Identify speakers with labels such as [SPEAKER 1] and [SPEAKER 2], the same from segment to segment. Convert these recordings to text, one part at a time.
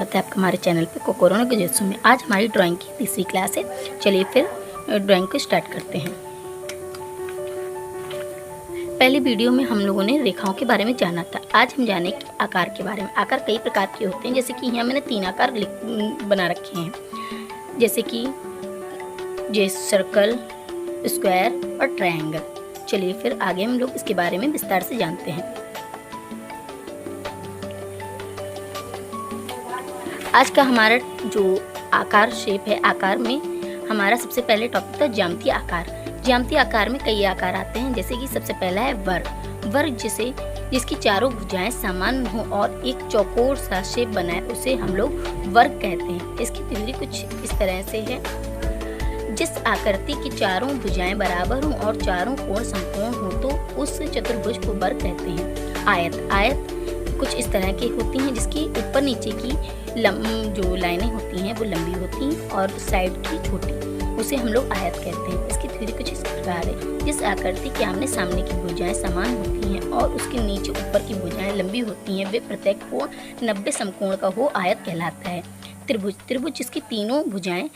[SPEAKER 1] स्वागत है आपका हमारे चैनल पे कोकोरोना गुजुत्सु में। आज हमारी ड्राइंग की तीसरी क्लास है। चलिए फिर ड्राइंग को स्टार्ट करते हैं। पहले वीडियो में हम लोगों ने रेखाओं के बारे में जाना था। आज हम जाने कि आकार के बारे में। आकार कई प्रकार के होते हैं, जैसे कि यहाँ मैंने 3 आकार बना रखे हैं, जैसे कि सर्कल, स्क्वायर और ट्रायंगल। चलिए फिर आगे हम लोग इसके बारे में विस्तार से जानते हैं। आज का हमारा जो आकार शेप है, आकार में हमारा सबसे पहले टॉपिक था ज्यामितीय आकार। ज्यामितीय आकार में कई आकार आते हैं, जैसे कि सबसे पहला है वर्ग। वर्ग जिसकी चारों भुजाएं समान हो और एक चौकोर सा शेप बनाए, उसे हम लोग वर्ग कहते हैं। इसकी थ्योरी कुछ इस तरह से है। जिस आकृति की चारों भुजाएं बराबर हो और चारों कोण समकोण हो तो उस चतुर्भुज को वर्ग कहते हैं। आयत कुछ इस तरह की होती हैं, जिसकी ऊपर नीचे की जो लाइनें होती हैं वो लंबी होती हैं और साइड की छोटी, उसे हम लोग आयत कहते हैं। इसकी थ्योरी कुछ इस प्रकार है। जिस आकृति के आमने सामने की भुजाएं समान होती हैं और उसके नीचे ऊपर की भुजाएं लंबी होती हैं, वे प्रत्येक कोण 90 समकोण का हो आयत कहलाता है। त्रिभुज जिसकी तीनों भुजाएं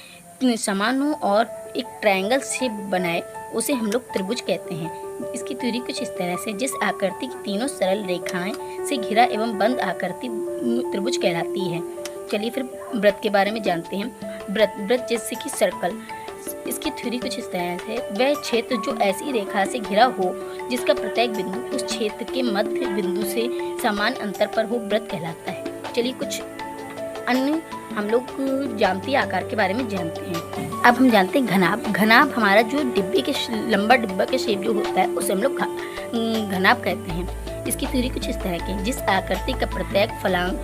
[SPEAKER 1] समान हो और एक ट्रायंगल शेप बनाए, उसे हम लोग त्रिभुज कहते हैं। इसकी थ्योरी कुछ इस तरह से। जिस आकृति की तीनों सरल रेखाएं से घिरा एवं बंद आकृति त्रिभुज कहलाती है। चलिए फिर वृत्त के बारे में जानते हैं। वृत्त जैसे कि सर्कल, इसकी थ्योरी कुछ इस तरह से। वह क्षेत्र जो ऐसी रेखा से घिरा हो जिसका प्रत्येक बिंदु उस क्षेत्र के मध्य बिंदु से समान अंतर पर हो, वृत्त कहलाता है। चलिए कुछ अन्य हम लोग ज्यामितीय आकार के बारे में जानते हैं। अब हम जानते हैं घनाभ। घनाभ हमारा जो लंबा डिब्बा के शेप जो होता है, उसे हम लोग घनाभ कहते हैं। इसकी थ्योरी कुछ इस तरह की। जिस आकृति का प्रत्येक फलांग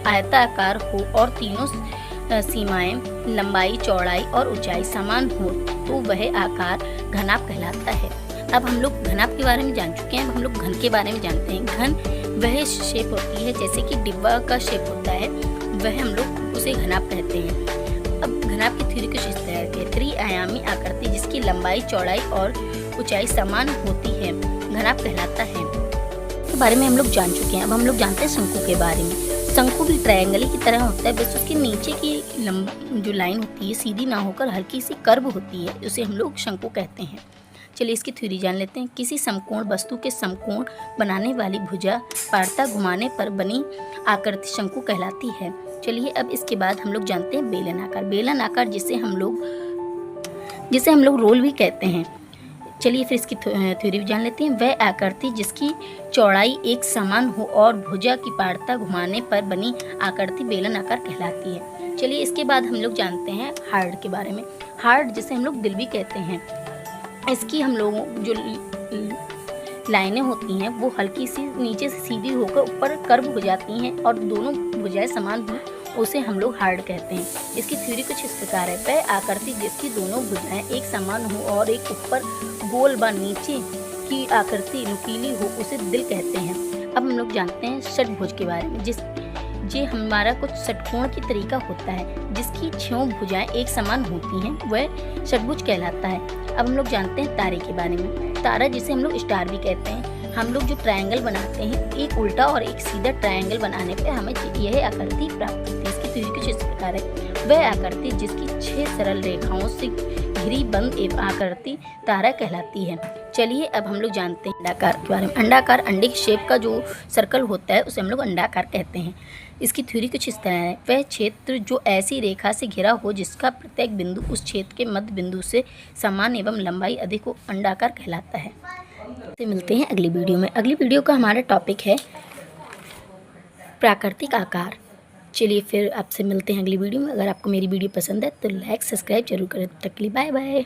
[SPEAKER 1] आयताकार हो और तीनों सीमाएं लंबाई, चौड़ाई और ऊंचाई समान हो तो वह आकार घनाभ कहलाता है। अब हम लोग घनाभ के बारे में जान चुके हैं। अब हम लोग घन के बारे में जानते हैं। घन वह शेप होती है, जैसे कि डिब्बा का शेप होता है, वह हम लोग उसे घनाभ कहते हैं। अब घनाभ की थ्योरी कुछ इस तरह की है। त्रिआयामी आकृति जिसकी लंबाई, चौड़ाई और ऊंचाई समान होती है, घनाभ कहलाता है। के बारे में हम लोग जान चुके हैं। अब हम लोग जानते हैं शंकु के बारे में। शंकु भी ट्रायंगल की तरह होता है, बस उसके नीचे की जो लाइन होती है सीधी ना होकर हल्की सी कर्व होती है, उसे हम लोग शंकु कहते हैं। चलिए इसकी थ्योरी जान लेते हैं। किसी समकोण वस्तु के समकोण बनाने वाली भुजा पारता घुमाने पर बनी आकृति शंकु कहलाती है। चलिए अब इसके बाद हम लोग जानते हैं बेलन आकार। बेलन आकार जिसे हम लोग रोल भी कहते हैं। चलिए फिर इसकी थ्योरी भी जान लेते हैं। वह आकृति जिसकी चौड़ाई एक समान हो और भुजा की पारता घुमाने पर बनी आकृति बेलन आकार कहलाती है। चलिए इसके बाद हम लोग जानते हैं हार्ड के बारे में। हार्ड जिसे हम लोग दिल भी कहते हैं। इसकी हम लोग जो लाइनें होती हैं वो हल्की सी नीचे से सीधी होकर ऊपर कर्व हो जाती हैं और दोनों भुजाएं समान हो, उसे हम लोग हार्ड कहते हैं। इसकी थ्योरी कुछ इस प्रकार है। वह आकृति जिसकी दोनों भुजाएं एक समान हो और एक ऊपर गोल व नीचे की आकृति नुकीली हो, उसे दिल कहते हैं। अब हम लोग जानते हैं षटभुज के बारे में। ये हमारा कुछ षटकोण की तरीका होता है, जिसकी 6 भुजाएं एक समान होती हैं, वह षटभुज कहलाता है। अब हम लोग जानते हैं तारे के बारे में। तारा जिसे हम लोग स्टार भी कहते हैं। हम लोग जो ट्रायंगल बनाते हैं, एक उल्टा और एक सीधा ट्रायंगल बनाने पे हमें यह आकृति प्राप्त होती है। इसकी थ्योरी कुछ इस प्रकार है। वह आकृति जिसकी 6 सरल रेखाओं से घिरी बंद एवं आकृति तारा कहलाती है। चलिए अब हम लोग जानते हैं अंडाकार के बारे में। अंडाकार अंडे के शेप का जो सर्कल होता है, उसे हम लोग अंडाकार कहते हैं। इसकी थ्योरी कुछ इस तरह है। वह क्षेत्र जो ऐसी रेखा से घिरा हो जिसका प्रत्येक बिंदु उस क्षेत्र के मध्य बिंदु से समान एवं लंबाई अधिक हो, अंडाकार कहलाता है। तो मिलते हैं अगली वीडियो में। अगली वीडियो का हमारा टॉपिक है प्राकृतिक आकार। चलिए फिर आपसे मिलते हैं अगली वीडियो में। अगर आपको मेरी वीडियो पसंद है तो लाइक सब्सक्राइब जरूर करें। तब तक के लिए बाय बाय।